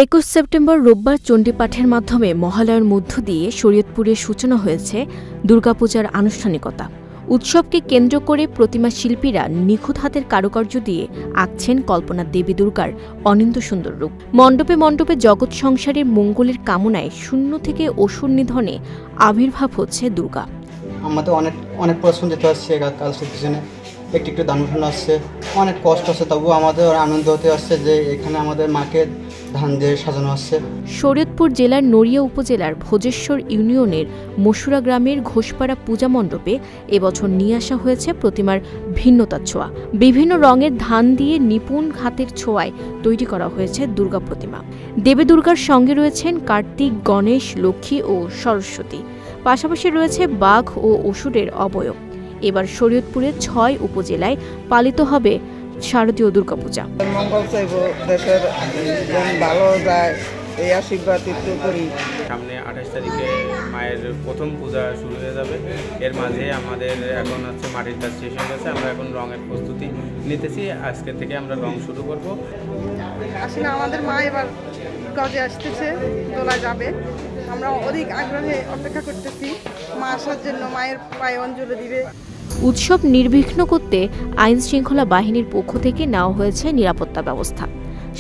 21 September রোববার চণ্ডীপাঠের মাধ্যমে মহালয়ার মধ্য দিয়ে শরীয়তপুরে সূচনা হয়েছে দুর্গাপূজার আনুষ্ঠানিকতা। উৎসবকে কেন্দ্র করে প্রতিমা শিল্পীরা নিখুঁত হাতের কারুকার্য দিয়ে আঁকছেন কল্পনা দেবী দুর্গার অনিন্দ্য সুন্দর রূপ। মণ্ডপে মণ্ডপে জগৎ সংসারের মঙ্গলের কামনায় শূন্য থেকে অসুর নিধনে আবির্ভাব হচ্ছে দুর্গা। আমাদের অনেক পরিশ্রম যেতে হচ্ছে কাজটার পিছনে, একটু দান আসছে, অনেক কষ্ট আছে, তবুও আমাদের আনন্দ হতে আসছে যে এখানে আমাদের মাকে ধান দিয়ে সাজানো আসছে। শরীয়তপুর জেলার নড়িয়া উপজেলার ভোজেশ্বর ইউনিয়নের মশুরা গ্রামের ঘোষপাড়া পূজা মণ্ডপে এবছর নিয়ে আসা হয়েছে প্রতিমার ভিন্নতার ছোঁয়া। বিভিন্ন রঙের ধান দিয়ে নিপুণ হাতের ছোঁয়ায় তৈরি করা হয়েছে দুর্গা প্রতিমা। দেবী দুর্গার সঙ্গে রয়েছেন কার্তিক, গণেশ, লক্ষ্মী ও সরস্বতী। পাশাপাশি রয়েছে বাঘ ও অসুরের অবয়ব। এবার শরীয়তপুরের ৬ উপজেলায় পালিত হবে শারদীয় দুর্গাপূজা। মঙ্গল চাইব, দেশের ভালো যায় এই আশীর্বাদ করি। সামনে 28 তারিখে মায়ের প্রথম পূজা শুরু হয়ে যাবে। এর মাঝে আমাদের এখন হচ্ছে মাটির কাজ শেষ হয়ে গেছে, আমরা এখন রঙের প্রস্তুতি নিতেছি। আজকে থেকে আমরা রং শুরু করব। আসলে আমাদের মা এবার কাজে আসতেছে, তোলা যাবে। আমরা অধিক আগ্রহে অপেক্ষা করতেছি মা আসার জন্য, মায়ের পায়ে অঞ্জলি দিবে। উৎসব নির্বিঘ্ন করতে আইন শৃঙ্খলা বাহিনীর পক্ষ থেকে নেওয়া হয়েছে নিরাপত্তা ব্যবস্থা।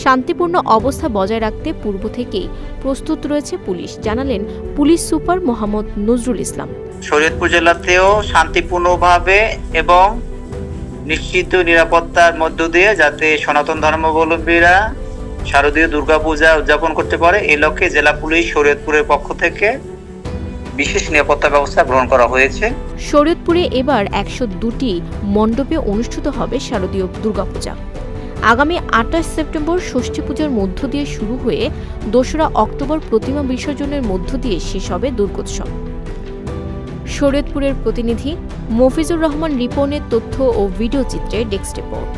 শান্তিপূর্ণ অবস্থা বজায় রাখতে পূর্ব থেকেই প্রস্তুত রয়েছে পুলিশ, জানালেন পুলিশ সুপার মোহাম্মদ নজরুল ইসলাম। শরীয়তপুর জেলাতেও শান্তিপূর্ণভাবে এবং নিশ্চিত নিরাপত্তার মধ্য দিয়ে যাতে সনাতন ধর্মাবলম্বীরা শারদীয় দুর্গাপূজা উদযাপন করতে পারে, এই লক্ষ্যে জেলা পুলিশ শরীয়তপুরের পক্ষ থেকে বিশেষ নিরাপত্তা ব্যবস্থা গ্রহণ করা হয়েছে। শরীয়তপুরে এবার 102টি মণ্ডপে অনুষ্ঠিত হবে শারদীয় দুর্গাপূজা। আগামী 28 সেপ্টেম্বর ষষ্ঠী পূজার মধ্য দিয়ে শুরু হয়ে 2রা অক্টোবর প্রতিমা বিসর্জনের মধ্য দিয়ে শেষ হবে দুর্গোৎসব। শরীয়তপুরের প্রতিনিধি মফিজুর রহমান রিপনের তথ্য ও ভিডিও চিত্রে ডেস্ক রিপোর্ট।